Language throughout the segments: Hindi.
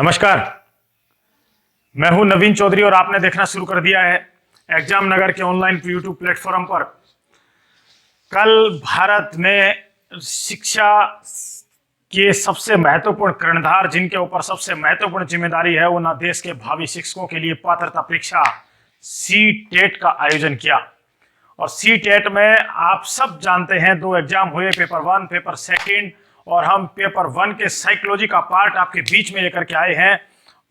नमस्कार, मैं हूं नवीन चौधरी और आपने देखना शुरू कर दिया है एग्जाम नगर के ऑनलाइन यूट्यूब प्लेटफॉर्म पर। कल भारत में शिक्षा के सबसे महत्वपूर्ण कर्णधार, जिनके ऊपर सबसे महत्वपूर्ण जिम्मेदारी है, वो ना देश के भावी शिक्षकों के लिए पात्रता परीक्षा सी टेट का आयोजन किया। और सी टेट में आप सब जानते हैं दो एग्जाम हुए, पेपर 1 पेपर 2, और हम पेपर 1 के साइकोलॉजी का पार्ट आपके बीच में लेकर के आए हैं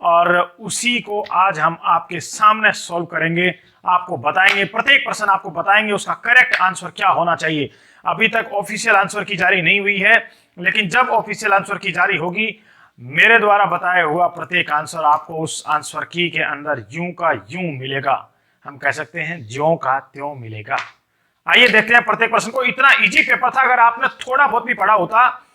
और उसी को आज हम आपके सामने सॉल्व करेंगे। आपको बताएंगे, प्रत्येक प्रश्न आपको बताएंगे उसका करेक्ट आंसर क्या होना चाहिए। अभी तक ऑफिशियल आंसर की जारी नहीं हुई है, लेकिन जब ऑफिशियल आंसर की जारी होगी, मेरे द्वारा बताया हुआ प्रत्येक आंसर आपको उस आंसर की के अंदर यूं का यूं मिलेगा। हम कह सकते हैं ज्यों का त्यों मिलेगा। आइए देखते हैं प्रत्येक प्रश्न को। इतना इजी पेपर था, अगर आपने थोड़ा बहुत भी पढ़ा होता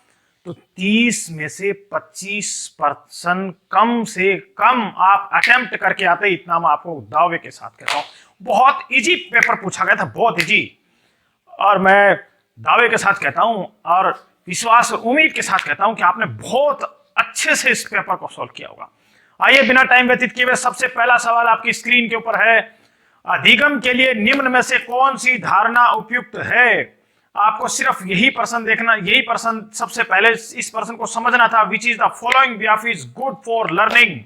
तो 30 में से 25% कम से कम आप अटेम्प्ट करके आते। इतना मैं आपको दावे के साथ कहता हूं। बहुत इजी पेपर पूछा गया था, बहुत इजी, और मैं दावे के साथ कहता हूं और विश्वास और उम्मीद के साथ कहता हूं कि आपने बहुत अच्छे से इस पेपर को सॉल्व किया होगा। आइए बिना टाइम व्यतीत किए हुए सबसे पहला सवाल आपकी स्क्रीन के ऊपर है। अधिगम के लिए निम्न में से कौन सी धारणा उपयुक्त है? आपको सिर्फ यही प्रश्न देखना, यही प्रश्न सबसे पहले इस प्रश्न को समझना था। Which is the following behalf is good for learning.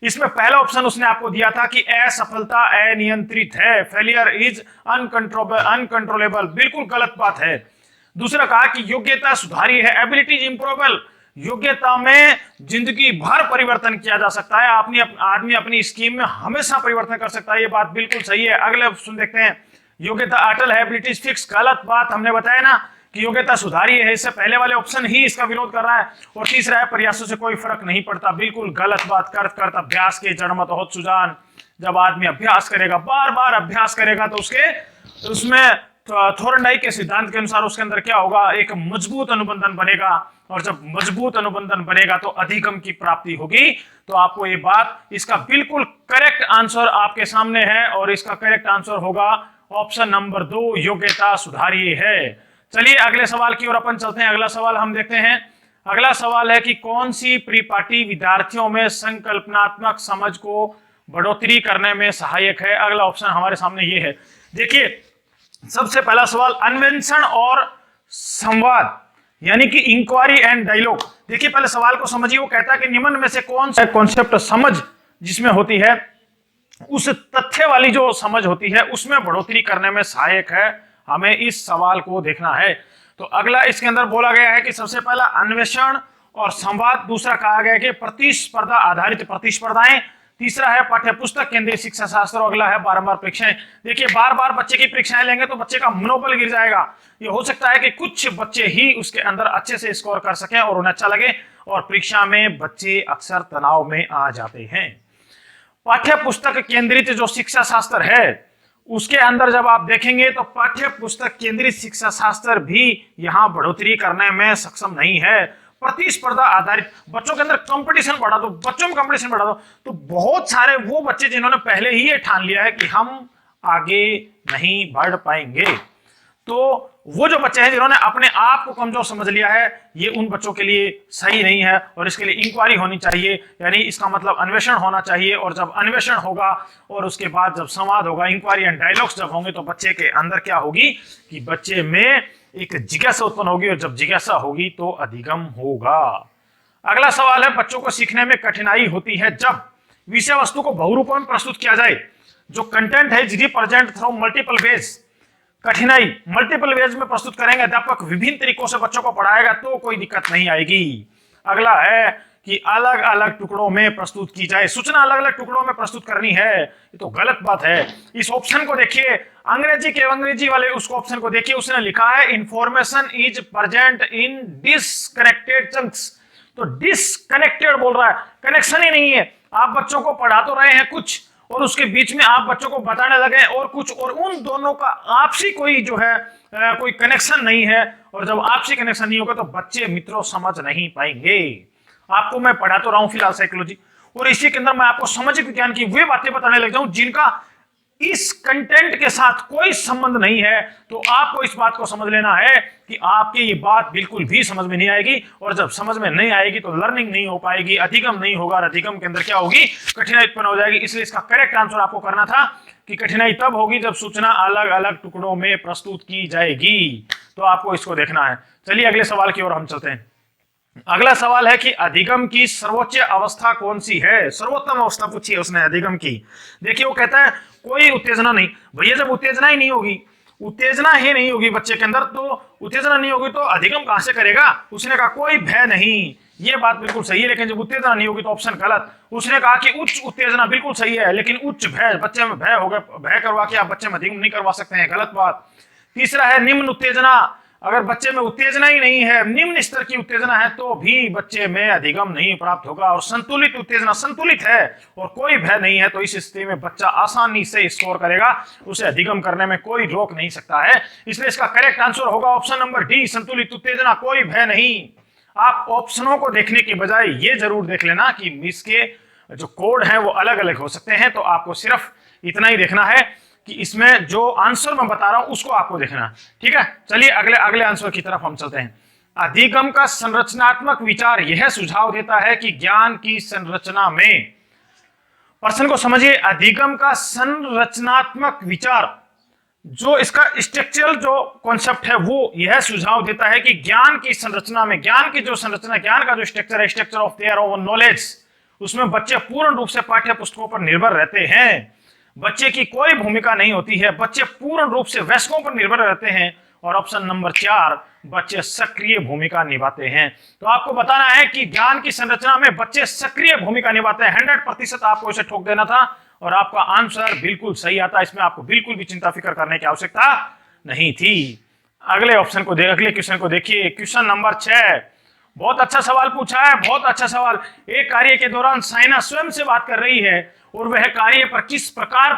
इसमें पहला ऑप्शन उसने आपको दिया था कि असफलता अनियंत्रित है, फेलियर इज अनकंट्रोलेबल, बिल्कुल गलत बात है। दूसरा कहा कि योग्यता सुधारी है, एबिलिटी इज इंप्रूवेबल, योग्यता में जिंदगी भर परिवर्तन किया जा सकता है। आदमी अपनी स्कीम में हमेशा परिवर्तन कर सकता है, ये बात बिल्कुल सही है। अगले ऑप्शन देखते हैं, योग्यता अटल है, एबिलिटी फिक्स, गलत बात। हमने बताया ना कि योग्यता सुधारी है, इससे पहले वाले ऑप्शन ही इसका विरोध कर रहा है। और तीसरा है, प्रयासों से कोई फर्क नहीं पड़ता, बिल्कुल गलत बात। करत अभ्यास के जड़ मत होत सुजान। जब आदमी अभ्यास करेगा, बार बार अभ्यास करेगा, तो उसमें थोरनडाई के सिद्धांत के अनुसार उसके अंदर क्या होगा, एक मजबूत अनुबंधन बनेगा। और जब मजबूत अनुबंधन बनेगा तो अधिगम की प्राप्ति होगी। तो आपको ये बात, इसका बिल्कुल करेक्ट आंसर आपके सामने है और इसका करेक्ट आंसर होगा ऑप्शन नंबर 2, योग्यता सुधारिए है। चलिए अगले सवाल की ओर अपन चलते हैं। अगला सवाल हम देखते हैं। अगला सवाल है कि कौन सी परिपाटी विद्यार्थियों में संकल्पनात्मक समझ को बढ़ोतरी करने में सहायक है? अगला ऑप्शन हमारे सामने ये है। देखिए सबसे पहला सवाल, अन्वेषण और संवाद, यानी कि इंक्वायरी एंड डायलॉग। देखिए पहले सवाल को समझिए। वो कहता है कि निम्न में से कौन सा कॉन्सेप्ट समझ जिसमें होती है, उस तथ्य वाली जो समझ होती है, उसमें बढ़ोतरी करने में सहायक है। हमें इस सवाल को देखना है। तो अगला इसके अंदर बोला गया है कि सबसे पहला अन्वेषण और संवाद, दूसरा कहा गया है कि प्रतिस्पर्धा आधारित प्रतिस्पर्धाएं, तीसरा है पाठ्यपुस्तक केंद्रीय शिक्षा शास्त्र, और अगला है बारंबार परीक्षाएं। देखिए बार बार बच्चे की परीक्षाएं लेंगे तो बच्चे का मनोबल गिर जाएगा। ये हो सकता है कि कुछ बच्चे ही उसके अंदर अच्छे से स्कोर कर सकें और उन्हें अच्छा लगे, और परीक्षा में बच्चे अक्सर तनाव में आ जाते हैं। पाठ्य पुस्तक केंद्रित जो शिक्षा शास्त्र है, उसके अंदर जब आप देखेंगे तो पाठ्य पुस्तक केंद्रित शिक्षा शास्त्र भी यहां बढ़ोतरी करने में सक्षम नहीं है। प्रतिस्पर्धा आधारित, बच्चों के अंदर कंपटीशन बढ़ा दो, बच्चों में कंपटीशन बढ़ा दो, तो बहुत सारे वो बच्चे जिन्होंने पहले ही ये ठान लिया है कि हम आगे नहीं बढ़ पाएंगे, तो वो जो बच्चे हैं जिन्होंने अपने आप को कमजोर समझ लिया है, ये उन बच्चों के लिए सही नहीं है। और इसके लिए इंक्वायरी होनी चाहिए, यानी इसका मतलब अन्वेषण होना चाहिए। और जब अन्वेषण होगा और उसके बाद जब संवाद होगा, इंक्वायरी एंड डायलॉग्स जब होंगे, तो बच्चे के अंदर क्या होगी कि बच्चे में एक जिज्ञासा उत्पन्न होगी, और जब जिज्ञासा होगी तो अधिगम होगा। अगला सवाल है, बच्चों को सीखने में कठिनाई होती है जब विषय वस्तु को बहुरूपों में प्रस्तुत किया जाए। जो कंटेंट है रिप्रेजेंट थ्रू मल्टीपल वेज, कठिनाई मल्टीपल वेज में प्रस्तुत करेंगे, अध्यापक विभिन्न तरीकों से बच्चों को पढ़ाएगा तो कोई दिक्कत नहीं आएगी। अगला है कि अलग अलग टुकड़ों में प्रस्तुत की जाए, सूचना अलग अलग टुकड़ों में प्रस्तुत करनी है, ये तो गलत बात है। इस ऑप्शन को देखिए, अंग्रेजी वाले उस ऑप्शन को देखिए, उसने लिखा है information is present in disconnected chunks. तो डिसकनेक्टेड बोल रहा है, कनेक्शन ही नहीं है। आप बच्चों को पढ़ा तो रहे हैं कुछ, और उसके बीच में आप बच्चों को बताने लगे और कुछ, और उन दोनों का आपसी कोई जो है कोई कनेक्शन नहीं है। और जब आपसी कनेक्शन नहीं होगा तो बच्चे मित्रों समझ नहीं पाएंगे। आपको मैं पढ़ा तो रहा हूं फिलहाल साइकोलॉजी, और इसी के अंदर मैं आपको सामाजिक विज्ञान की वे बातें बताने लग जाऊं जिनका इस कंटेंट के साथ कोई संबंध नहीं है, तो आपको इस बात को समझ लेना है कि आपकी ये बात बिल्कुल भी समझ में नहीं आएगी, और जब समझ में नहीं आएगी तो लर्निंग नहीं हो पाएगी, अधिगम नहीं होगा, और अधिगम के अंदर क्या होगी, कठिनाई उत्पन्न हो जाएगी। इसलिए इसका करेक्ट आंसर आपको करना था कि कठिनाई तब होगी जब सूचना अलग अलग टुकड़ों में प्रस्तुत की जाएगी। तो आपको इसको देखना है। चलिए अगले सवाल की ओर हम चलते हैं। अगला सवाल है कि अधिगम की सर्वोच्च अवस्था कौन सी है। सर्वोत्तम अवस्था पूछी है उसने अधिगम की। देखिए वो कहता है कोई उत्तेजना नहीं। भैया जब उत्तेजना ही नहीं होगी, उत्तेजना ही नहीं होगी बच्चे के अंदर, तो उत्तेजना नहीं होगी तो अधिगम कहां से करेगा। उसने कहा कोई भय नहीं, ये बात बिल्कुल सही है, लेकिन जब उत्तेजना नहीं होगी तो ऑप्शन गलत। उसने कहा कि उच्च उत्तेजना, बिल्कुल सही है, लेकिन उच्च भय, बच्चे में भय होगा, भय करवा के आप बच्चे में अधिगम नहीं करवा सकते हैं, गलत बात। तीसरा है निम्न उत्तेजना। अगर बच्चे में उत्तेजना ही नहीं है, निम्न स्तर की उत्तेजना है, तो भी बच्चे में अधिगम नहीं प्राप्त होगा। और संतुलित उत्तेजना, संतुलित है और कोई भय नहीं है, तो इस स्थिति में बच्चा आसानी से स्कोर करेगा, उसे अधिगम करने में कोई रोक नहीं सकता है। इसलिए इसका करेक्ट आंसर होगा ऑप्शन नंबर डी, संतुलित उत्तेजना, कोई भय नहीं। आप ऑप्शनों को देखने की बजाय ये जरूर देख लेना कि इसके जो कोड हैं वो अलग अलग हो सकते हैं, तो आपको सिर्फ इतना ही देखना है कि इसमें जो आंसर मैं बता रहा हूं उसको आपको देखना। ठीक है, चलिए अगले आंसर की तरफ हम चलते हैं। अधिगम का संरचनात्मक विचार यह सुझाव देता है कि ज्ञान की संरचना में, प्रश्न को समझिए, अधिगम का संरचनात्मक विचार, जो इसका स्ट्रक्चरल जो कॉन्सेप्ट है वो यह सुझाव देता है कि ज्ञान की संरचना में, ज्ञान की जो संरचना, ज्ञान का जो स्ट्रक्चर है, structure of their own knowledge, उसमें बच्चे पूर्ण रूप से पाठ्य पुस्तकों पर निर्भर रहते हैं। बच्चे की कोई भूमिका नहीं होती है, बच्चे पूर्ण रूप से वयस्कों पर निर्भर रहते हैं। और ऑप्शन नंबर 4, बच्चे सक्रिय भूमिका निभाते हैं। तो आपको बताना है कि ज्ञान की संरचना में बच्चे सक्रिय भूमिका निभाते हैं। 100% आपको इसे ठोक देना था और आपका आंसर बिल्कुल सही आता। इसमें आपको बिल्कुल भी चिंता फिक्र करने की आवश्यकता नहीं थी। अगले क्वेश्चन को देखिए। क्वेश्चन नंबर 6, बहुत अच्छा सवाल पूछा है, बहुत अच्छा सवाल। एक कार्य के दौरान साइना स्वयं से बात कर रही है और वह कार्य पर किस प्रकार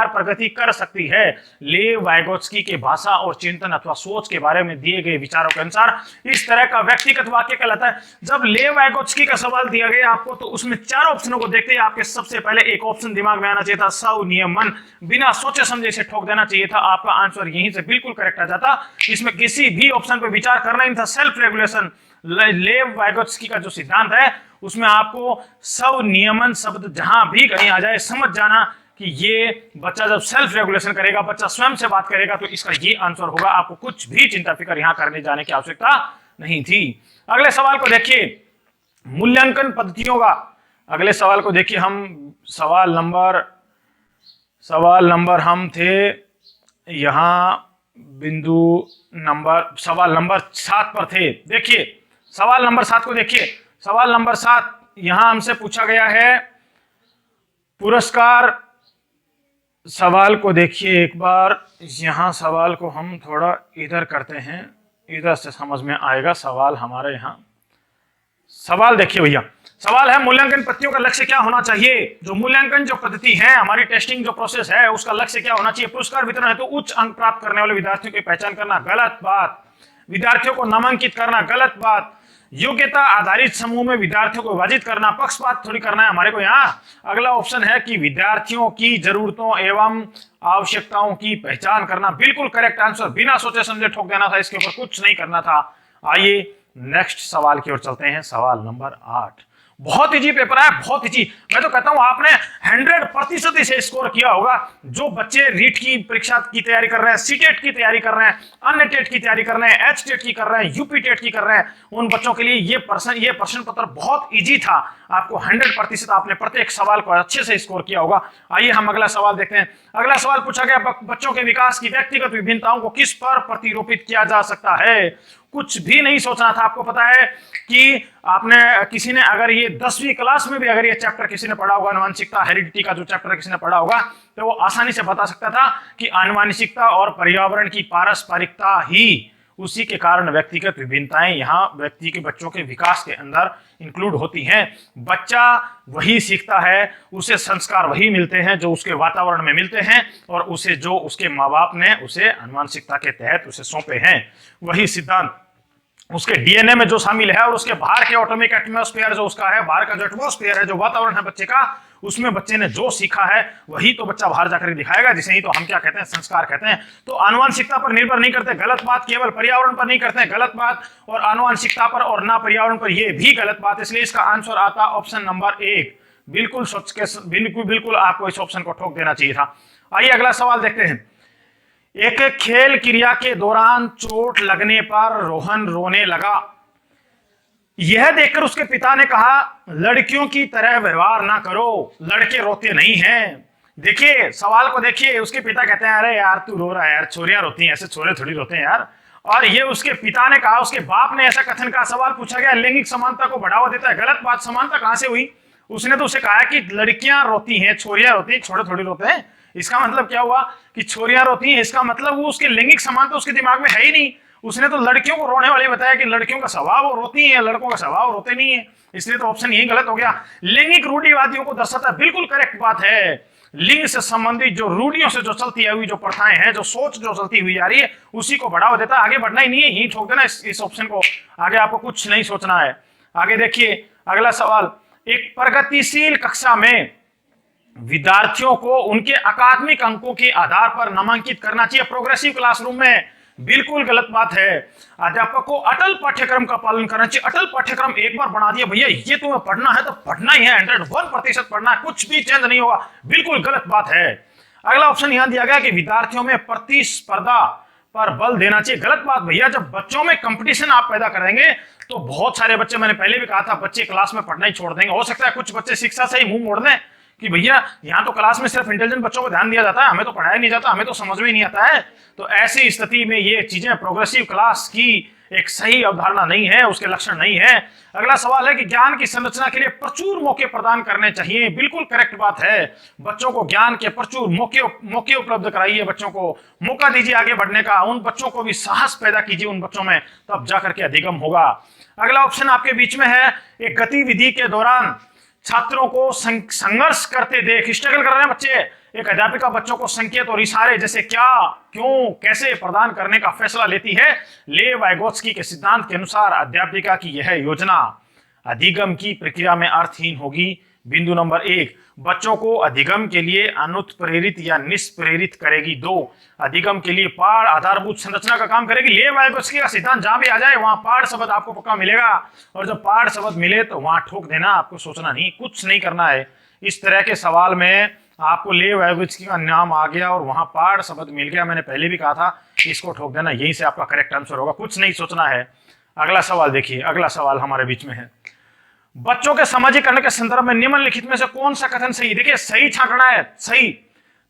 प्रगति कर सकती है। लेव वाइगोत्स्की के भाषा और चिंतन अथवा सोच के बारे में दिए गए विचारों के अनुसार इस तरह का व्यक्तिगत वाक्य कहलाता है। जब लेव वाइगोत्स्की का सवाल दिया गया आपको, तो उसमें 4 ऑप्शनों को देखते ही आपके सबसे पहले एक ऑप्शन दिमाग में आना चाहिए था, स्वनियमन। बिना सोचे समझे इसे ठोक देना चाहिए था, आपका आंसर यहीं से बिल्कुल करेक्ट आ जाता। इसमें किसी भी ऑप्शन पर विचार करना ही था। सेल्फ रेगुलेशन, लेव वाइगोत्स्की का जो सिद्धांत है उसमें आपको स्वनियमन शब्द जहां भी कहीं आ जाए समझ जाना कि ये बच्चा जब सेल्फ रेगुलेशन करेगा, बच्चा स्वयं से बात करेगा, तो इसका ये आंसर होगा। आपको कुछ भी चिंता फिक्र यहां करने जाने की आवश्यकता नहीं थी। अगले सवाल को देखिए, मूल्यांकन पद्धतियों का। अगले सवाल को देखिए, हम सवाल नंबर हम थे यहां सवाल नंबर 7 पर थे। देखिए सवाल नंबर 7 को देखिए। सवाल नंबर 7 यहां हमसे पूछा गया है पुरस्कार। सवाल को देखिए एक बार, यहां सवाल को हम थोड़ा इधर करते हैं, इधर से समझ में आएगा सवाल हमारे यहां। सवाल देखिए भैया, सवाल है मूल्यांकन पद्धतियों का लक्ष्य क्या होना चाहिए। जो मूल्यांकन जो पद्धति है, हमारी टेस्टिंग जो प्रोसेस है, उसका लक्ष्य क्या होना चाहिए। पुरस्कार वितरण है तो उच्च अंक प्राप्त करने वाले विद्यार्थियों की पहचान करना, गलत बात। विद्यार्थियों को नामांकित करना, गलत बात। योग्यता आधारित समूह में विद्यार्थियों को विभाजित करना, पक्षपात थोड़ी करना है हमारे को यहाँ। अगला ऑप्शन है कि विद्यार्थियों की जरूरतों एवं आवश्यकताओं की पहचान करना, बिल्कुल करेक्ट आंसर। बिना सोचे समझे ठोक देना था, इसके ऊपर कुछ नहीं करना था। आइए नेक्स्ट सवाल की ओर चलते हैं। सवाल नंबर 8, बहुत इजी पेपर है, बहुत इजी। मैं तो कहता हूं आपने 100% इसे स्कोर किया होगा। जो बच्चे रीट की परीक्षा की तैयारी कर रहे हैं, सीटेट की तैयारी कर रहे हैं, अन्य टेट की तैयारी कर रहे हैं, एच टेट की कर रहे हैं, यूपी टेट की कर रहे हैं, उन बच्चों के लिए ये प्रश्न पत्र बहुत इजी था। आपको 100% आपने प्रत्येक सवाल को अच्छे से स्कोर किया होगा। आइए हम अगला सवाल देखते हैं। अगला सवाल पूछा गया, बच्चों के विकास की व्यक्तिगत विभिन्नताओं को किस पर प्रतिरूपित किया जा सकता है। कुछ भी नहीं सोचना था। आपको पता है कि आपने किसी ने अगर ये 10वीं क्लास में भी अगर ये चैप्टर किसी ने पढ़ा होगा, आनुवंशिकता हेरिडिटी का जो चैप्टर किसी ने पढ़ा होगा, तो वो आसानी से बता सकता था कि आनुवंशिकता और पर्यावरण की पारस्परिकता ही, उसी के कारण व्यक्तिगत विभिन्नताएं यहाँ व्यक्ति के बच्चों के विकास के अंदर इंक्लूड होती हैं। बच्चा वही सीखता है, उसे संस्कार वही मिलते हैं जो उसके वातावरण में मिलते हैं, और उसे जो उसके माँ बाप ने उसे आनुवंशिकता के तहत उसे सौंपे हैं, वही सिद्धांत उसके डीएनए में जो शामिल है और उसके बाहर के ऑटोमिक एटमॉस्फेयर जो उसका है, बाहर का जो एटमॉस्फेयर है, जो वातावरण है बच्चे का, उसमें बच्चे ने जो सीखा है वही तो बच्चा बाहर जाकर दिखाएगा, जिसे ही तो हम क्या कहते हैं, संस्कार कहते हैं। तो आनुवंशिकता पर निर्भर नहीं करते, गलत बात, केवल पर्यावरण पर नहीं करते हैं, गलत बात, और आनुवंशिकता पर और ना पर्यावरण पर, यह भी गलत बात। इसलिए इसका आंसर आता ऑप्शन नंबर 1। बिल्कुल सोच के बिल्कुल आपको इस ऑप्शन को ठोक देना चाहिए था। आइए अगला सवाल देखते हैं। एक खेल क्रिया के दौरान चोट लगने पर रोहन रोने लगा। यह देखकर उसके पिता ने कहा, लड़कियों की तरह व्यवहार ना करो, लड़के रोते नहीं हैं। देखिए सवाल को देखिए, उसके पिता कहते हैं, अरे यार तू रो रहा है यार, छोरियां रोती हैं, ऐसे छोरे थोड़ी रोते हैं यार। और ये उसके पिता ने कहा, उसके बाप ने ऐसा कथन का सवाल पूछा गया, लैंगिक समानता को बढ़ावा देता है। गलत बात, समानता कहां से हुई? उसने तो उसे कहा कि लड़कियां रोती हैं, छोरियां रोती हैं, छोरे थोड़ी रोते हैं। इसका मतलब क्या हुआ कि छोरियां रोती हैं, इसका मतलब वो उसके लैंगिक समानता उसके दिमाग में है ही नहीं। उसने तो लड़कियों को रोने वाले बताया कि लड़कियों का स्वभाव वो रोती है, लड़कों का स्वभाव रोते नहीं है। इसलिए तो ऑप्शन यही गलत हो गया। लैंगिक रूढ़िवादियों को दर्शाता, बिल्कुल करेक्ट बात है। लिंग से संबंधित जो रूढ़ियों से जो चलती हुई जो प्रथाएं हैं, जो सोच जो चलती हुई आ रही है, उसी को बढ़ावा देता है। आगे बढ़ना ही नहीं है, यही ठोक देना इस ऑप्शन को। आगे आपको कुछ नहीं सोचना है। आगे देखिए अगला सवाल। एक प्रगतिशील कक्षा में विद्यार्थियों को उनके अकादमिक अंकों के आधार पर नामांकित करना चाहिए। प्रोग्रेसिव क्लासरूम में बिल्कुल गलत बात है। अध्यापक को अटल पाठ्यक्रम का पालन करना चाहिए। अटल पाठ्यक्रम एक बार बना दिया भैया, ये तुम्हें पढ़ना है तो पढ़ना ही है, 101% पढ़ना है, कुछ भी चेंज नहीं होगा। बिल्कुल गलत बात है। अगला ऑप्शन यहां दिया गया कि विद्यार्थियों में प्रतिस्पर्धा पर बल देना चाहिए। गलत बात भैया, जब बच्चों में कंपटीशन आप पैदा करेंगे तो बहुत सारे बच्चे, मैंने पहले भी कहा था, बच्चे क्लास में पढ़ना ही छोड़ देंगे। हो सकता है कुछ बच्चे शिक्षा से ही मुंह मोड़ दें कि भैया यहाँ तो क्लास में सिर्फ इंटेलिजेंट बच्चों को ध्यान दिया जाता है, हमें तो पढ़ाया नहीं जाता, हमें तो समझ में नहीं आता है। तो ऐसी स्थिति में ये चीजें प्रोग्रेसिव क्लास की एक सही अवधारणा नहीं है, उसके लक्षण नहीं है। अगला सवाल है कि ज्ञान की संरचना के लिए प्रचुर मौके प्रदान करने चाहिए। बिल्कुल करेक्ट बात है। बच्चों को ज्ञान के प्रचुर मौके उपलब्ध कराइए, बच्चों को मौका दीजिए आगे बढ़ने का, उन बच्चों को भी साहस पैदा कीजिए उन बच्चों में, तब जाकर के अधिगम होगा। अगला ऑप्शन आपके बीच में है, एक गतिविधि के दौरान छात्रों को संघर्ष करते देख, स्ट्रगल कर रहे हैं बच्चे, एक अध्यापिका बच्चों को संकेत और इशारे जैसे क्या, क्यों, कैसे प्रदान करने का फैसला लेती है। लेव वाइगोत्स्की के सिद्धांत के अनुसार अध्यापिका की यह योजना अधिगम की प्रक्रिया में अर्थहीन होगी। बिंदु नंबर 1, बच्चों को अधिगम के लिए अनुत्प्रेरित या निष्प्रेरित करेगी। 2, अधिगम के लिए पाठ आधारभूत संरचना का काम करेगी। लेव वाइगोत्स्की का सिद्धांत जहां भी आ जाए वहां पाठ शब्द आपको पक्का मिलेगा, और जब पाठ शब्द मिले तो वहां ठोक देना, आपको सोचना नहीं, कुछ नहीं करना है। इस तरह के सवाल में आपको लेव वाइगोत्स्की का नाम आ गया और वहां पाठ शब्द मिल गया, मैंने पहले भी कहा था, इसको ठोक देना, यहीं से आपका करेक्ट आंसर होगा, कुछ नहीं सोचना है। अगला सवाल देखिए, अगला सवाल हमारे बीच में है, बच्चों के सामाजिकरण के संदर्भ में निम्नलिखित में से कौन सा कथन सही? देखिए सही छांटना है। सही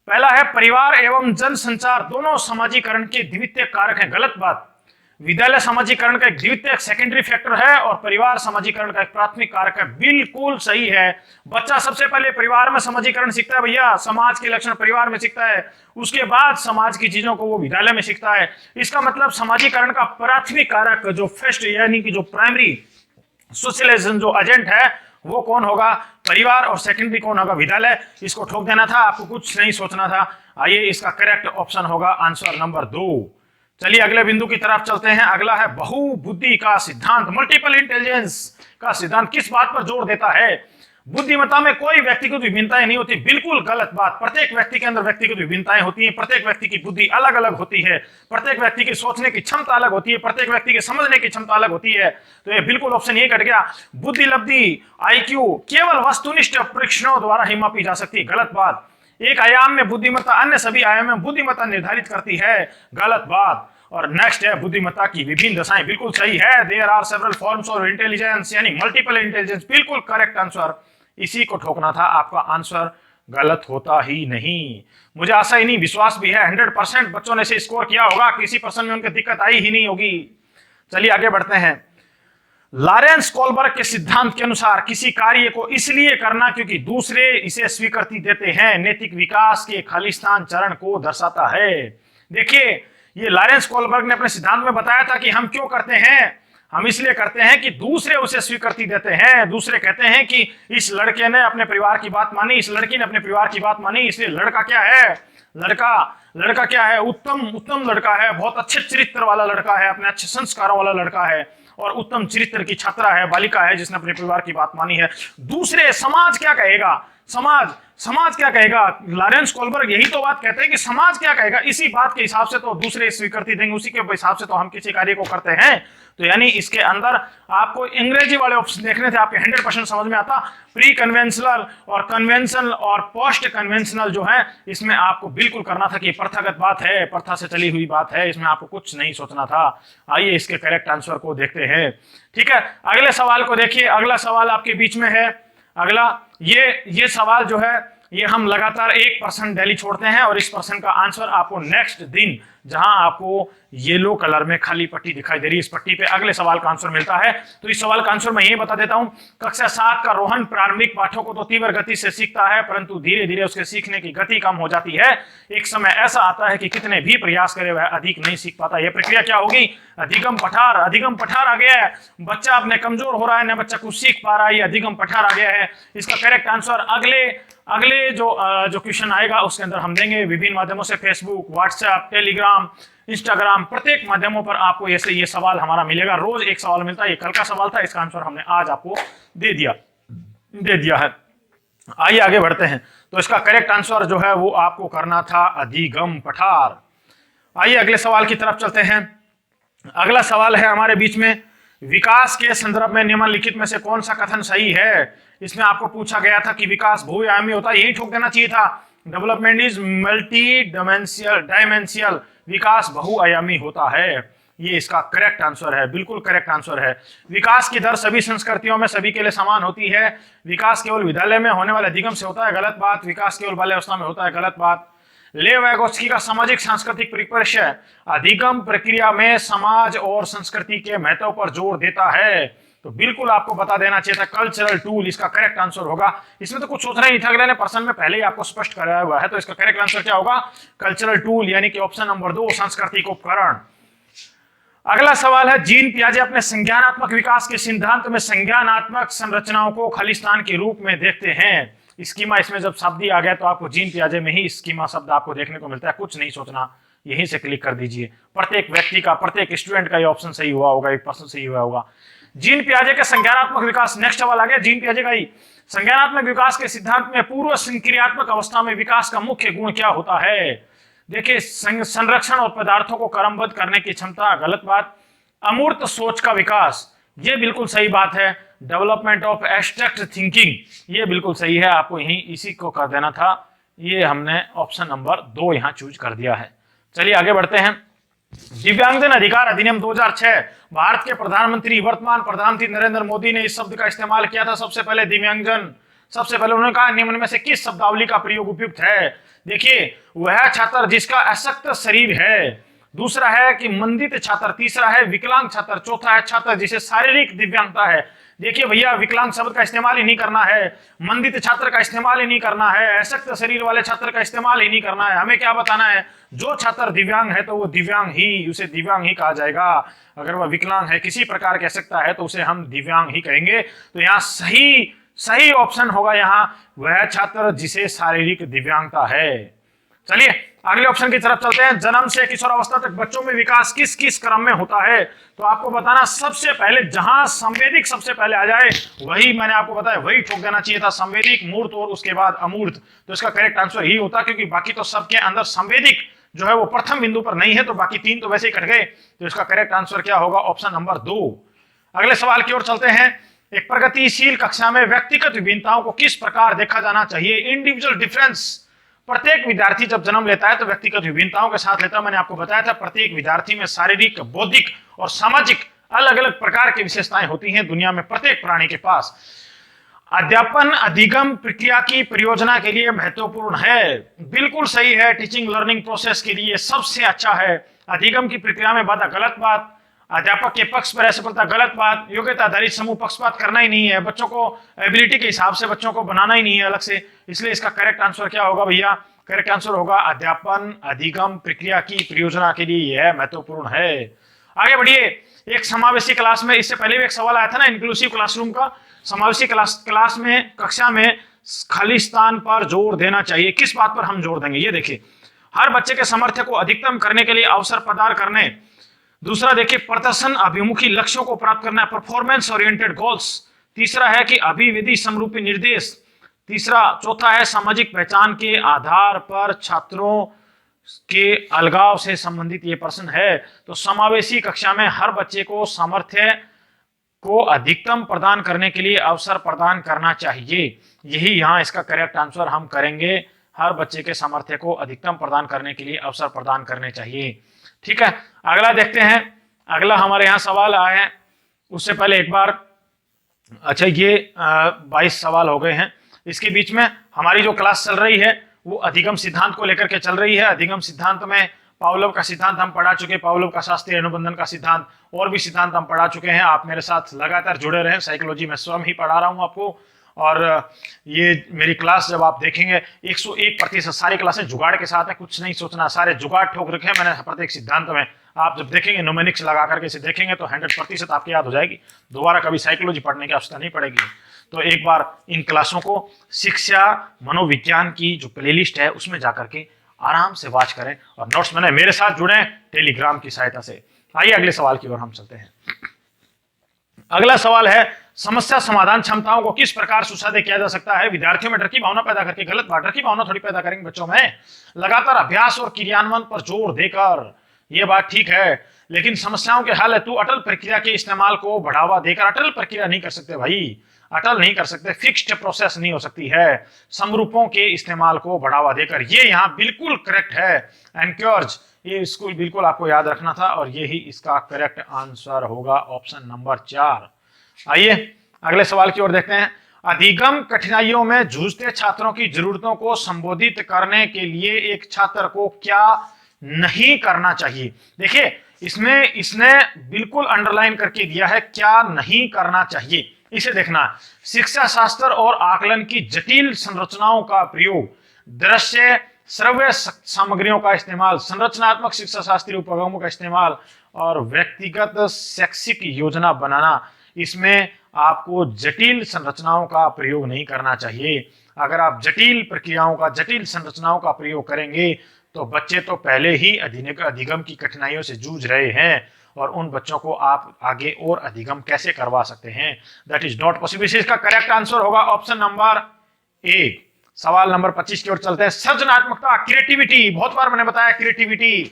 पहला है, परिवार एवं जनसंचार दोनों सामाजिकरण के द्वितीय कारक हैं। गलत बात। विद्यालय सामाजिकरण का एक द्वितीय सेकेंडरी फैक्टर है और परिवार सामाजिकरण का एक प्राथमिक कारक है। बिल्कुल सही है। बच्चा सबसे पहले परिवार में सामाजिकरण सीखता है भैया, समाज के लक्षण परिवार में सीखता है, उसके बाद समाज की चीजों को वो विद्यालय में सीखता है। इसका मतलब सामाजिकरण का प्राथमिक कारक जो फर्स्ट यानी कि जो प्राइमरी सोशलाइजेशन जो एजेंट है वो कौन होगा? परिवार, और सेकेंडरी कौन होगा? विद्यालय। इसको ठोक देना था, आपको कुछ नहीं सोचना था। आइए इसका करेक्ट ऑप्शन होगा आंसर नंबर 2। चलिए अगले बिंदु की तरफ चलते हैं। अगला है बहुबुद्धि का सिद्धांत, मल्टीपल इंटेलिजेंस का सिद्धांत किस बात पर जोर देता है? बुद्धिमत्ता में कोई व्यक्तिगत विभिन्नताएं नहीं होती। बिल्कुल गलत बात। प्रत्येक व्यक्ति के अंदर व्यक्तिगत विभिन्नताएं होती हैं, प्रत्येक व्यक्ति की बुद्धि अलग अलग होती है, प्रत्येक व्यक्ति की सोचने की क्षमता अलग होती है, प्रत्येक व्यक्ति की समझने की क्षमता अलग होती है। तो ये बिल्कुल ऑप्शन ये कट गया। बुद्धि लब्धि IQ केवल वस्तुनिष्ठ परीक्षणों द्वारा ही मापी जा सकती है। गलत बात। एक आयाम में बुद्धिमत्ता अन्य सभी आयाम में बुद्धिमत्ता निर्धारित करती है। गलत बात। और नेक्स्ट है बुद्धिमत्ता की विभिन्न दशाएं। बिल्कुल सही है। There are several forms of intelligence यानी मल्टीपल इंटेलिजेंस। बिल्कुल करेक्ट आंसर। इसी को ठोकना था, आपका आंसर गलत होता ही नहीं। मुझे आशा ही नहीं, विश्वास भी है 100% बच्चों ने से स्कोर किया होगा, किसी प्रश्न में उनकी दिक्कत आई ही नहीं होगी। चलिए आगे बढ़ते हैं। लॉरेंस कोलबर्ग के सिद्धांत के अनुसार किसी कार्य को इसलिए करना क्योंकि दूसरे इसे स्वीकृति देते हैं नैतिक विकास के खालिस्तान चरण को दर्शाता है। देखिए ये लॉरेंस कोलबर्ग ने अपने सिद्धांत में बताया था कि हम क्यों करते हैं। हम इसलिए करते हैं कि दूसरे उसे स्वीकृति देते हैं। दूसरे कहते हैं कि इस लड़के ने अपने परिवार की बात मानी, इस लड़की ने अपने परिवार की बात मानी, इसलिए लड़का क्या है? लड़का क्या है? उत्तम लड़का है, बहुत अच्छे चरित्र वाला लड़का है, अपने अच्छे संस्कारों वाला लड़का है। और उत्तम चरित्र की छात्रा है, बालिका है, जिसने अपने परिवार की बात मानी है। दूसरे, समाज क्या कहेगा, समाज क्या कहेगा, लॉरेंस कोलबर्ग यही तो बात कहते हैं कि समाज क्या कहेगा। इसी बात के हिसाब से तो दूसरे स्वीकृति देंगे, उसी के हिसाब से तो हम किसी कार्य को करते हैं। तो यानी इसके अंदर आपको अंग्रेजी वाले ऑप्शन देखने थे, आपके 100% समझ में आता। प्री कन्वेंशनल और कन्वेंशनल और पोस्ट कन्वेंशनल जो है, इसमें आपको बिल्कुल करना था कि प्रथागत बात है, प्रथा से चली हुई बात है, इसमें आपको कुछ नहीं सोचना था। आइए इसके करेक्ट आंसर को देखते हैं। ठीक है, अगले सवाल को देखिए। अगला सवाल आपके बीच में है। अगला ये सवाल जो है, ये हम लगातार 1% डेली छोड़ते हैं और इस पर्सन का आंसर आपको नेक्स्ट दिन, जहां आपको येलो कलर में खाली पट्टी दिखाई दे रही है, इस पट्टी पे अगले सवाल का आंसर मिलता है। तो इस सवाल का आंसर मैं यही बता देता हूं। कक्षा 7 का रोहन प्रारंभिक पाठों को तो तीव्र गति से सीखता है, परंतु धीरे धीरे उसके सीखने की गति कम हो जाती है। एक समय ऐसा आता है कि कितने भी प्रयास करे वह अधिक नहीं सीख पाता। यह प्रक्रिया क्या होगी? अधिगम पठार आ गया है। बच्चा अपने कमजोर हो रहा है, न बच्चा कुछ सीख पा रहा है, अधिगम पठार आ गया है। इसका करेक्ट आंसर अगले जो क्वेश्चन आएगा उसके अंदर हम देंगे। विभिन्न माध्यमों से, फेसबुक, व्हाट्सएप, टेलीग्राम, इंस्टाग्राम, प्रत्येक माध्यमों पर आपको ये सवाल हमारा मिलेगा। रोज एक सवाल मिलता है। ये कल का सवाल था, इसका आंसर हमने आज आपको दे दिया है। आइए आगे बढ़ते हैं। तो इसका करेक्ट आंसर जो है वो आपको करना था अधिगम पठार। आइए अगले सवाल की तरफ चलते हैं। अगला सवाल है हमारे बीच में, विकास के संदर्भ में निम्नलिखित में से कौन सा कथन सही है? इसमें आपको पूछा गया था कि विकास बहुआयामी होता है, यही ठोक देना चाहिए था। डेवलपमेंट इज मल्टी डायमेंशियल, विकास बहुआयामी होता है। ये इसका करेक्ट आंसर है, बिल्कुल करेक्ट आंसर है। विकास की दर सभी संस्कृतियों में सभी के लिए समान होती है। विकास केवल विद्यालय में होने वाले अधिगम से होता है, गलत बात। विकास केवल बाल्यावस्था में होता है, गलत बात। लेव वैगोत्स्की का सामाजिक सांस्कृतिक परिप्रेक्ष्य अधिगम प्रक्रिया में समाज और संस्कृति के महत्व पर जोर देता है। तो बिल्कुल आपको बता देना चाहिए था कल्चरल टूल, इसका करेक्ट आंसर होगा। इसमें तो कुछ सोचना ही नहीं था, अगले ने पर्सन में पहले ही आपको स्पष्ट कराया हुआ है। तो इसका करेक्ट आंसर क्या होगा? कल्चरल टूल, यानी कि ऑप्शन नंबर 2, सांस्कृतिक उपकरण। अगला सवाल है, जीन पियाजे अपने संज्ञानात्मक विकास के सिद्धांत में संज्ञानात्मक संरचनाओं को खालिस्तान के रूप में देखते हैं। स्कीमा, इसमें जब शब्द ही आ गया तो आपको जीन पियाजे में ही स्कीमा शब्द आपको देखने को मिलता है। कुछ नहीं सोचना, यहीं से क्लिक कर दीजिए। प्रत्येक व्यक्ति का, प्रत्येक स्टूडेंट का ये ऑप्शन सही हुआ होगा, 1% सही हुआ होगा। जीन पियाजे के संज्ञानात्मक विकास, नेक्स्ट सवाल आ गया जीन पियाजे का ही। संज्ञानात्मक विकास के सिद्धांत में पूर्व संक्रियात्मक अवस्था में विकास का मुख्य गुण क्या होता है? देखिए, संरक्षण और पदार्थों को क्रमबद्ध करने की क्षमता, गलत बात। अमूर्त सोच का विकास, ये बिल्कुल सही बात है। डेवलपमेंट ऑफ एब्स्ट्रैक्ट थिंकिंग, ये बिल्कुल सही है, आपको यही इसी को कर देना था। ये हमने ऑप्शन नंबर 2 यहां चूज कर दिया है। चलिए आगे बढ़ते हैं। दिव्यांगजन अधिकार अधिनियम 2006, भारत के प्रधानमंत्री, वर्तमान प्रधानमंत्री नरेंद्र मोदी ने इस शब्द का इस्तेमाल किया था सबसे पहले, दिव्यांगजन। सबसे पहले उन्होंने कहा निम्न में से किस शब्दावली का प्रयोग उपयुक्त है? देखिए, वह छात्र जिसका अशक्त शरीर है, दूसरा है कि मंदित छात्र, तीसरा है विकलांग छात्र, चौथा है छात्र जिसे शारीरिक दिव्यांगता है। देखिए भैया, विकलांग शब्द का इस्तेमाल ही नहीं करना है, मंदित छात्र का इस्तेमाल ही नहीं करना है, अशक्त शरीर वाले छात्र का इस्तेमाल ही नहीं करना है। हमें क्या बताना है? जो छात्र दिव्यांग है तो वो दिव्यांग ही, उसे दिव्यांग ही कहा जाएगा। अगर वह विकलांग है, किसी प्रकार की अशक्तता है, तो उसे हम दिव्यांग ही कहेंगे। तो यहाँ सही ऑप्शन होगा यहाँ, वह छात्र जिसे शारीरिक दिव्यांगता है। चलिए अगले ऑप्शन की तरफ चलते हैं। जन्म से किशोरावस्था तक बच्चों में विकास किस किस क्रम में होता है? तो आपको बताना, सबसे पहले जहां संवेदिक सबसे पहले आ जाए वही मैंने आपको बताया, वही ठोक देना चाहिए था, संवेदिक, मूर्त और उसके बाद अमूर्त। तो इसका करेक्ट आंसर यही होता, क्योंकि बाकी तो सबके अंदर संवेदिक जो है वो प्रथम बिंदु पर नहीं है, तो बाकी 3 तो वैसे ही कट गए। तो इसका करेक्ट आंसर क्या होगा? Option number 2। अगले सवाल की ओर चलते हैं। एक प्रगतिशील कक्षा में व्यक्तिगत विभिन्नताओं को किस प्रकार देखा जाना चाहिए? Individual difference. प्रत्येक विद्यार्थी जब जन्म लेता है तो व्यक्तिगत विभिन्नताओं के साथ लेता है। मैंने आपको बताया था प्रत्येक विद्यार्थी में शारीरिक, बौद्धिक और सामाजिक अलग अलग प्रकार की विशेषताएं होती हैं दुनिया में प्रत्येक प्राणी के पास। अध्यापन अधिगम प्रक्रिया की परियोजना के लिए महत्वपूर्ण है, बिल्कुल सही है। टीचिंग लर्निंग प्रोसेस के लिए सबसे अच्छा है। अधिगम की प्रक्रिया में बाधा, गलत बात। अध्यापक के पक्ष पर असफलता, गलत बात। योग्यता आधारित समूह पक्षपात करना ही नहीं है, बच्चों को एबिलिटी के हिसाब से बच्चों को बनाना ही नहीं है अलग से। इसलिए इसका करेक्ट आंसर क्या होगा भैया? करेक्ट आंसर होगा अध्यापन अधिगम प्रक्रिया की परियोजना के लिए यह महत्वपूर्ण है। आगे बढ़िए। एक समावेशी क्लास में, इससे पहले भी एक सवाल आया था ना इंक्लूसिव क्लासरूम का। समावेशी क्लास में, कक्षा में खालिस्तान पर जोर देना चाहिए। किस बात पर हम जोर देंगे? ये देखिए, हर बच्चे के सामर्थ्य को अधिकतम करने के लिए अवसर प्रदान करने, दूसरा देखिए प्रदर्शन अभिमुखी लक्ष्यों को प्राप्त करना है, परफॉर्मेंस ओरिएंटेड गोल्स। तीसरा है कि अभिविधि समरूपी निर्देश। तीसरा चौथा है सामाजिक पहचान के आधार पर छात्रों के अलगाव से संबंधित ये प्रश्न है। तो समावेशी कक्षा में हर बच्चे को सामर्थ्य को अधिकतम प्रदान करने के लिए अवसर प्रदान करना चाहिए। यही यहाँ इसका करेक्ट आंसर हम करेंगे, हर बच्चे के सामर्थ्य को अधिकतम प्रदान करने के लिए अवसर प्रदान करने चाहिए। ठीक है, अगला देखते हैं। अगला हमारे यहाँ सवाल आए हैं, उससे पहले एक बार, अच्छा ये 22 सवाल हो गए हैं। इसके बीच में हमारी जो क्लास चल रही है वो अधिगम सिद्धांत को लेकर के चल रही है। अधिगम सिद्धांत में पावलोव का सिद्धांत हम पढ़ा चुके, पावलोव का शास्त्रीय अनुबंधन का सिद्धांत, और भी सिद्धांत हम पढ़ा चुके हैं। आप मेरे साथ लगातार जुड़े रहें, साइकोलॉजी में स्वयं ही पढ़ा रहा हूं आपको। और ये मेरी क्लास जब आप देखेंगे 101% सारी क्लासें जुगाड़ के साथ है, कुछ नहीं सोचना, सारे जुगाड़ ठोक रखे हैं मैंने प्रत्येक सिद्धांत में। आप जब देखेंगे न्यूमेरिक्स लगा करके इसे देखेंगे तो 100% आपकी याद हो जाएगी, दोबारा कभी साइकोलॉजी पढ़ने की आवश्यकता नहीं पड़ेगी। तो एक बार इन क्लासों को शिक्षा मनोविज्ञान की जो प्लेलिस्ट है उसमें जाकर के आराम से वॉच करें और नोट्स बनाएं, मेरे साथ जुड़ें टेलीग्राम की सहायता से। आइए अगले सवाल की ओर हम चलते हैं। अगला सवाल है समस्या समाधान क्षमताओं को किस प्रकार सुसाध्य किया जा सकता है विद्यार्थियों में डर की भावना पैदा करके। गलत बात, डर की भावना थोड़ी पैदा करेंगे बच्चों में, लगातार अभ्यास और क्रियान्वयन पर जोर देकर। ये बात ठीक है, लेकिन समस्याओं के हल हेतु अटल प्रक्रिया के इस्तेमाल को बढ़ावा देकर, अटल प्रक्रिया नहीं कर सकते भाई, अटल नहीं कर सकते, फिक्स्ड प्रोसेस नहीं हो सकती है, समरूपों के इस्तेमाल को बढ़ावा देकर। ये यहाँ बिल्कुल करेक्ट है, एनकरेज, ये स्कूल बिल्कुल आपको याद रखना था और ये ही इसका करेक्ट आंसर होगा, ऑप्शन नंबर 4। आइए अगले सवाल की ओर देखते हैं। अधिगम कठिनाइयों में जूझते छात्रों की जरूरतों को संबोधित करने के लिए एक छात्र को क्या नहीं करना चाहिए। देखिए इसमें इसने बिल्कुल अंडरलाइन करके दिया है क्या नहीं करना चाहिए, इसे देखना। शिक्षा शास्त्र और आकलन की जटिल संरचनाओं का प्रयोग, दृश्य श्रव्य सामग्रियों का इस्तेमाल, संरचनात्मक शिक्षा शास्त्रीय उपगमों का इस्तेमाल और व्यक्तिगत शैक्षिक योजना बनाना। इसमें आपको जटिल संरचनाओं का प्रयोग नहीं करना चाहिए। अगर आप जटिल प्रक्रियाओं का, जटिल संरचनाओं का प्रयोग करेंगे तो बच्चे तो पहले ही अधिगम की कठिनाइयों से जूझ रहे हैं और उन बच्चों को आप आगे और अधिगम कैसे करवा सकते हैं, दैट इज नॉट पॉसिबल। इसका करेक्ट आंसर होगा ऑप्शन नंबर ए। सवाल नंबर 25 की ओर चलते हैं। सृजनात्मकता, क्रिएटिविटी, बहुत बार मैंने बताया क्रिएटिविटी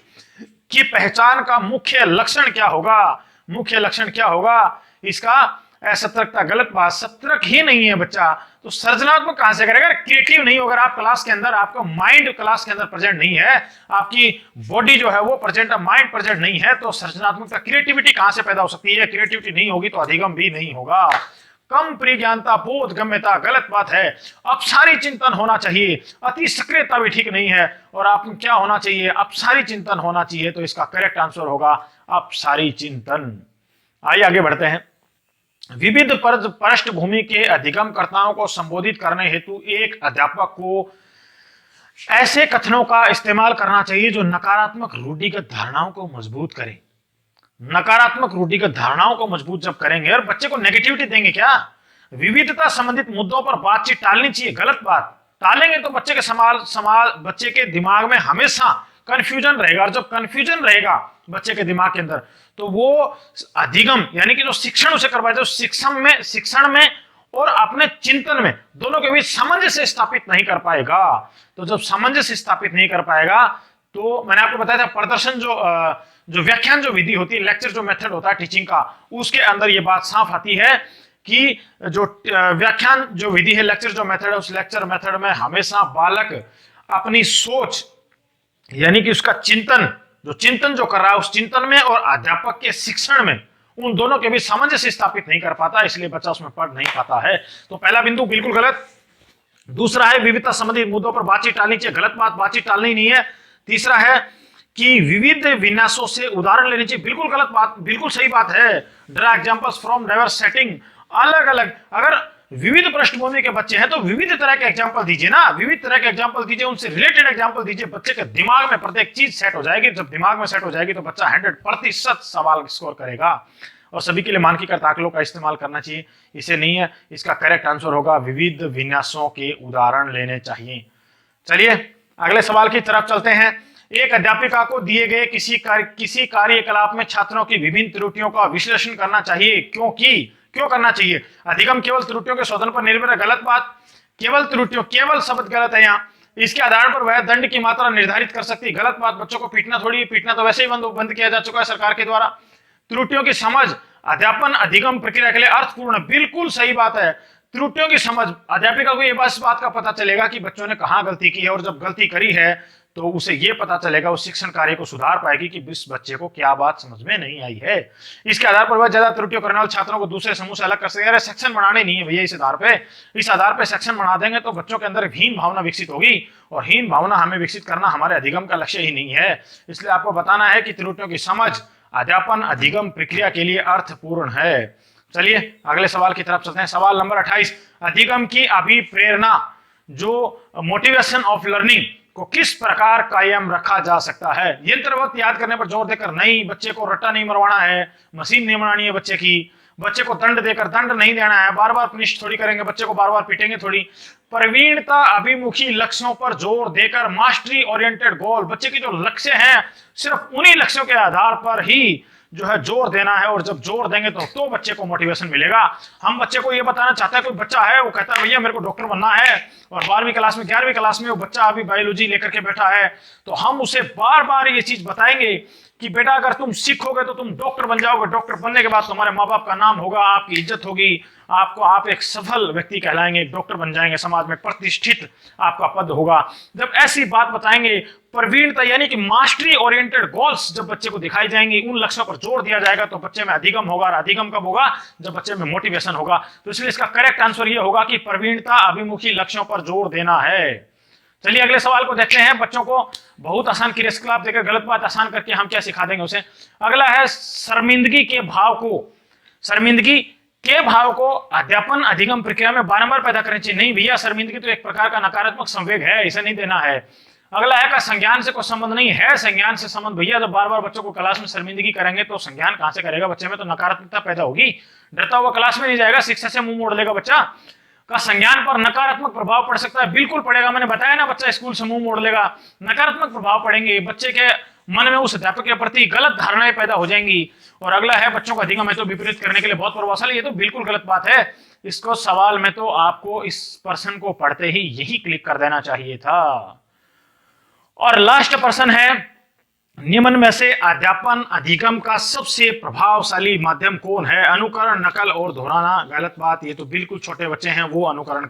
की पहचान का मुख्य लक्षण क्या होगा। मुख्य लक्षण क्या होगा इसका? असतर्कता। गलत बात, सतर्क ही नहीं है बच्चा तो सृजनात्मक कहां से करेगा? क्रिएटिव नहीं होगा। आप क्लास के अंदर, आपका माइंड क्लास के अंदर प्रेजेंट नहीं है, आपकी बॉडी जो है वो प्रेजेंट है, माइंड प्रेजेंट नहीं है, तो सृजनात्मकता, क्रिएटिविटी कहां से पैदा हो सकती है? क्रिएटिविटी नहीं होगी तो अधिगम भी नहीं होगा। कम परिज्ञानता, बोध गम्यता, गलत बात है। अपसारी चिंतन होना चाहिए, अति सक्रियता भी ठीक नहीं है। और आप क्या होना चाहिए? अपसारी चिंतन होना चाहिए। तो इसका करेक्ट आंसर होगा अपसारी चिंतन। आइए आगे बढ़ते हैं। विविध पृष्ठभूमि के अधिगमकर्ताओं को संबोधित करने हेतु एक अध्यापक को ऐसे कथनों का इस्तेमाल करना चाहिए जो नकारात्मक रूढ़िगत धारणाओं को मजबूत करें। नकारात्मक रूढ़िगत धारणाओं को मजबूत जब करेंगे और बच्चे को नेगेटिविटी देंगे क्या? विविधता संबंधित मुद्दों पर बातचीत टालनी चाहिए। गलत बात, टालेंगे तो बच्चे के बच्चे के दिमाग में हमेशा कंफ्यूजन रहेगा। और जब कंफ्यूजन रहेगा बच्चे के दिमाग के अंदर तो वो अधिगम यानी कि जो शिक्षण उसे करवाए, जो शिक्षण में और अपने चिंतन में दोनों के बीच सामंजस्य स्थापित नहीं कर पाएगा। तो जब सामंजस्य स्थापित नहीं कर पाएगा तो मैंने आपको बताया था प्रदर्शन जो व्याख्यान जो विधि होती है, लेक्चर जो मेथड होता है टीचिंग का, उसके अंदर ये बात साफ आती है कि जो व्याख्यान जो विधि है, लेक्चर जो मेथड है, उस लेक्चर मेथड में हमेशा बालक अपनी सोच यानी कि उसका चिंतन जो कर रहा है उस चिंतन में और अध्यापक के शिक्षण में, उन दोनों के बीच सामंजस्य स्थापित नहीं कर पाता, इसलिए बच्चा उसमें पढ़ नहीं पाता है। तो पहला बिंदु बिल्कुल गलत। दूसरा है विविधता संबंधित मुद्दों पर बातचीत टालनी चाहिए। गलत बात, बातचीत टालनी नहीं है। तीसरा है कि विविध विन्यासों से उदाहरण लेने चाहिए। बिल्कुल गलत बात, बिल्कुल सही बात है। Draw examples from diverse setting, अलग अलग। अगर विविध पृष्ठभूमि के बच्चे हैं तो विविध तरह के एग्जांपल दीजिए ना, विविध तरह के एग्जांपल दीजिए, उनसे रिलेटेड एग्जांपल दीजिए। बच्चे के दिमाग में प्रत्येक चीज सेट हो जाएगी। जब दिमाग में सेट हो जाएगी तो बच्चा 100% सवाल स्कोर करेगा। और सभी के लिए मानकीकृत आकलों का इस्तेमाल करना चाहिए, इसे नहीं है। इसका करेक्ट आंसर होगा विविध विन्यासों के उदाहरण लेने चाहिए। चलिए अगले सवाल की तरफ चलते हैं। एक अध्यापिका को दिए गए किसी कार्यकलाप में छात्रों की विभिन्न त्रुटियों का विश्लेषण करना चाहिए। क्यों करना चाहिए? अधिगम केवल त्रुटियों के शोधन पर निर्भर है, गलत बात। केवल शब्द गलत है यहाँ। इसके आधार पर वह दंड की मात्रा निर्धारित कर सकती है, गलत बात। बच्चों को पीटना तो वैसे ही बंद किया जा चुका है सरकार के द्वारा। त्रुटियों की समझ अध्यापन अधिगम प्रक्रिया के लिए अर्थपूर्ण, बिल्कुल सही बात है। त्रुटियों की समझ, अध्यापिका को ये बस बात का पता चलेगा कि बच्चों ने कहाँ गलती की है, और जब गलती करी है तो उसे ये पता चलेगा, उस शिक्षण कार्य को सुधार पाएगी कि इस बच्चे को क्या बात समझ में नहीं आई है। इसके आधार पर वह ज्यादा त्रुटियों करने वाले छात्रों को दूसरे समूह से अलग कर सकेगा। सेक्शन बनाने नहीं है भैया, इस आधार पे सेक्शन बना देंगे तो बच्चों के अंदर हीन भावना विकसित होगी, और हीन भावना हमें विकसित करना हमारे अधिगम का लक्ष्य ही नहीं है। इसलिए आपको बताना है कि त्रुटियों की समझ अध्यापन अधिगम प्रक्रिया के लिए अर्थपूर्ण है। चलिए अगले सवाल की तरफ चलते हैं। सवाल नंबर 28, अधिगम की अभिप्रेरणा जो मोटिवेशन ऑफ लर्निंग को किस प्रकार कायम रखा जा सकता है? यंत्रवत याद करने पर जोर देकर नहीं, बच्चे को रट्टा नहीं मरवाना है, मशीन नहीं बनानी है बच्चे को दंड देकर दंड नहीं देना है, बार बार पनिश थोड़ी करेंगे, बच्चे को बार बार पीटेंगे थोड़ी। प्रवीणता अभिमुखी लक्ष्यों पर जोर देकर मास्टरी ओरिएंटेड गोल, बच्चे की जो लक्ष्य हैं सिर्फ उन्हीं लक्ष्यों के आधार पर ही जो है जोर देना है, और जब जोर देंगे तो बच्चे को मोटिवेशन मिलेगा। हम बच्चे को ये बताना चाहते हैं, कोई बच्चा है वो कहता है भैया मेरे को डॉक्टर बनना है, और 12वीं क्लास में 11वीं क्लास में वो बच्चा अभी बायोलॉजी लेकर के बैठा है, तो हम उसे बार बार ये चीज बताएंगे कि बेटा अगर तुम सीखोगे तो तुम डॉक्टर बन जाओगे, डॉक्टर बनने के बाद तुम्हारे माँ बाप का नाम होगा, आपकी इज्जत होगी, आप एक सफल व्यक्ति कहलाएंगे, डॉक्टर बन जाएंगे, समाज में प्रतिष्ठित आपका पद होगा। जब ऐसी बात बताएंगे, प्रवीणता यानी कि मास्टरी ओरिएंटेड गोल्स जब बच्चे को दिखाई जाएंगी, उन लक्ष्यों पर जोर दिया जाएगा, तो बच्चे में अधिगम होगा। और अधिगम कब होगा? जब बच्चे में मोटिवेशन होगा। तो इसलिए इसका करेक्ट आंसर ये होगा कि प्रवीणता अभिमुखी लक्ष्यों पर जोर देना है। चलिए अगले सवाल को देखते हैं। बच्चों को बहुत आसान क्रियाकलाप देकर गलत बात आसान करके हम क्या सिखा देंगे उसे। अगला है शर्मिंदगी के भाव को अध्यापन अधिगम प्रक्रिया में बारंबार पैदा करनी चाहिए। नहीं भैया, शर्मिंदगी तो एक प्रकार का नकारात्मक संवेग है, इसे नहीं देना है। अगला है का संज्ञान से कोई संबंध नहीं है, संज्ञान से संबंध। भैया जब बार बार बच्चों को क्लास में शर्मिंदगी करेंगे तो संज्ञान कहां से करेगा? बच्चे में तो नकारात्मकता पैदा होगी, डरता हुआ क्लास में नहीं जाएगा, शिक्षा से मुंह मोड़ लेगा। बच्चा का संज्ञान पर नकारात्मक प्रभाव पड़ सकता है, बिल्कुल पड़ेगा। मैंने बताया ना, बच्चा स्कूल से मुंह मोड़ लेगा, नकारात्मक प्रभाव पड़ेंगे, बच्चे के मन में उस अध्यापक के प्रति गलत धारणाएं पैदा हो जाएंगी। और अगला है बच्चों का अधिगम है तो विपरीत करने के लिए बहुत प्रभावशाली। ये तो बिल्कुल गलत बात है। इसको सवाल में तो आपको इस प्रश्न को पढ़ते ही यही क्लिक कर देना चाहिए था। और लास्ट प्रश्न है, निम्न में से अध्यापन अधिगम का सबसे प्रभावशाली माध्यम कौन है? अनुकरण, नकल और दोहराना। गलत बात। ये तो बिल्कुल छोटे बच्चे हैं वो अनुकरण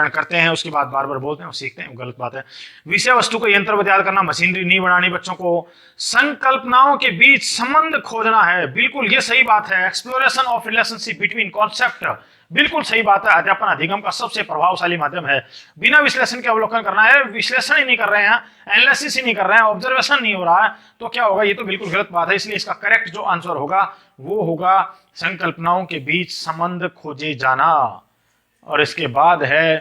करते हैं, उसके बाद बार बार बोलते हैं और सीखते हैं, गलत बात है। विषय वस्तु को यंत्रवत याद करना, मशीनरी नहीं बनानी बच्चों को। संकल्पनाओं के बीच संबंध खोजना है, बिल्कुल ये सही बात है। Exploration of relationship between concept, बिल्कुल सही बात है। अध्यापन अधिगम का सबसे प्रभावशाली माध्यम है। बिना विश्लेषण के अवलोकन करना है, विश्लेषण ही नहीं कर रहे हैं, एनालिसिस ही नहीं कर रहे हैं, ऑब्जर्वेशन नहीं हो रहा है, तो क्या होगा? ये तो बिल्कुल गलत बात है। इसलिए इसका करेक्ट जो आंसर होगा वो होगा संकल्पनाओं के बीच संबंध खोजे जाना। और इसके बाद है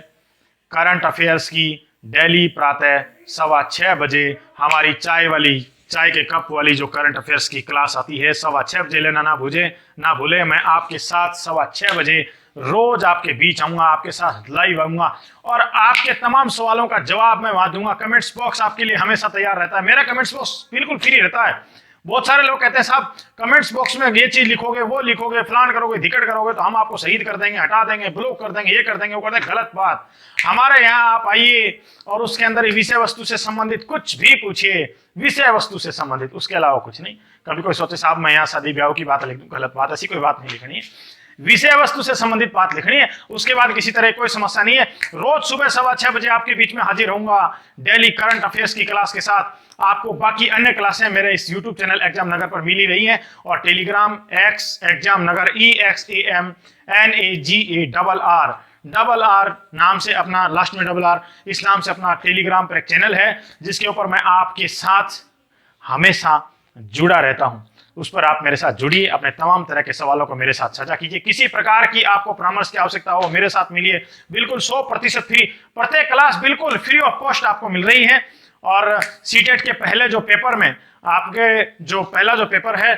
करंट अफेयर्स की डेली प्रातः 6:15 बजे हमारी चाय के कप वाली जो करंट अफेयर्स की क्लास आती है, 6:15 बजे लेना ना भूले। मैं आपके साथ 6:15 बजे रोज आपके बीच आऊंगा, आपके साथ लाइव आऊंगा, और आपके तमाम सवालों का जवाब मैं वहां दूंगा। कमेंट्स बॉक्स आपके लिए हमेशा तैयार रहता है, मेरा कमेंट्स बॉक्स बिल्कुल फ्री रहता है। बहुत सारे लोग कहते हैं साहब कमेंट्स बॉक्स में ये चीज लिखोगे, वो लिखोगे, फलान करोगे, धिकड़ करोगे तो हम आपको शहीद कर देंगे, हटा देंगे, ब्लॉक कर देंगे, ये कर देंगे, वो कर देंगे। गलत बात। हमारे यहाँ आप आइए और उसके अंदर विषय वस्तु से संबंधित कुछ भी पूछिए, विषय वस्तु से संबंधित, उसके अलावा कुछ नहीं। कभी कोई सोचे साहब मैं यहाँ शादी ब्याह की बात लिख दूं, गलत बात। ऐसी कोई बात नहीं लिखनी है, विषय वस्तु से संबंधित बात लिखनी है। उसके बाद किसी तरह कोई समस्या नहीं है। रोज सुबह 6:15 बजे आपके बीच में हाजिर होऊंगा डेली करंट अफेयर्स की क्लास के सार। आपको बाकी अन्य क्लासें मेरे इस यूट्यूब चैनल एग्जाम नगर पर मिली रही हैं, और टेलीग्राम एक्स एग्जाम नगर EXAMNAGARR नाम से अपना, लास्ट में डबल आर, इस नाम से अपना टेलीग्राम पर एक चैनल है जिसके ऊपर मैं आपके साथ हमेशा जुड़ा रहता हूं। उस पर आप मेरे साथ जुड़िए, अपने तमाम तरह के सवालों को मेरे साथ साझा कीजिए। किसी प्रकार की आपको परामर्श की आवश्यकता हो मेरे साथ मिलिए, बिल्कुल 100% फ्री। प्रत्येक क्लास बिल्कुल फ्री ऑफ कॉस्ट आपको मिल रही है। और सीटेट के पहले जो पेपर में आपके जो पहला जो पेपर है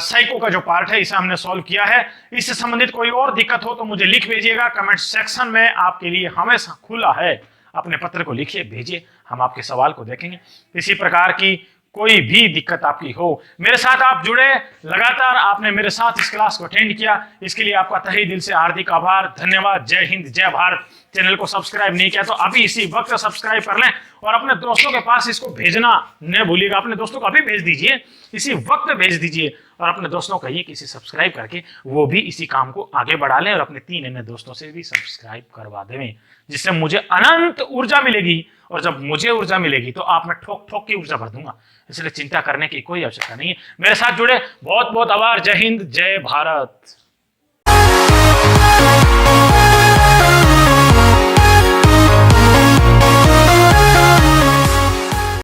साइको का जो पार्ट है, इसे हमने सॉल्व किया है। इससे संबंधित कोई और दिक्कत हो तो मुझे लिख भेजिएगा, कमेंट सेक्शन में आपके लिए हमेशा खुला है। अपने पत्र को लिखिए, भेजिए, हम आपके सवाल को देखेंगे। किसी प्रकार की कोई भी दिक्कत आपकी हो, मेरे साथ आप जुड़े, लगातार आपने मेरे साथ इस क्लास को अटेंड किया, इसके लिए आपका तहे दिल से हार्दिक आभार, धन्यवाद। जय हिंद, जय भारत। चैनल को सब्सक्राइब नहीं किया तो अभी इसी वक्त सब्सक्राइब कर लें और अपने दोस्तों के पास इसको भेजना न भूलिएगा। अपने दोस्तों को अभी भेज दीजिए, इसी वक्त भेज दीजिए और अपने दोस्तों को कहिए कि इसे सब्सक्राइब करके वो भी इसी काम को आगे बढ़ा लें और अपने 3 अन्य दोस्तों से भी सब्सक्राइब करवा दें, जिससे मुझे अनंत ऊर्जा मिलेगी और जब मुझे ऊर्जा मिलेगी तो आप में ठोक ठोक की ऊर्जा भर दूंगा। इसलिए चिंता करने की कोई आवश्यकता नहीं है। मेरे साथ जुड़े बहुत बहुत आभार। जय हिंद, जय भारत।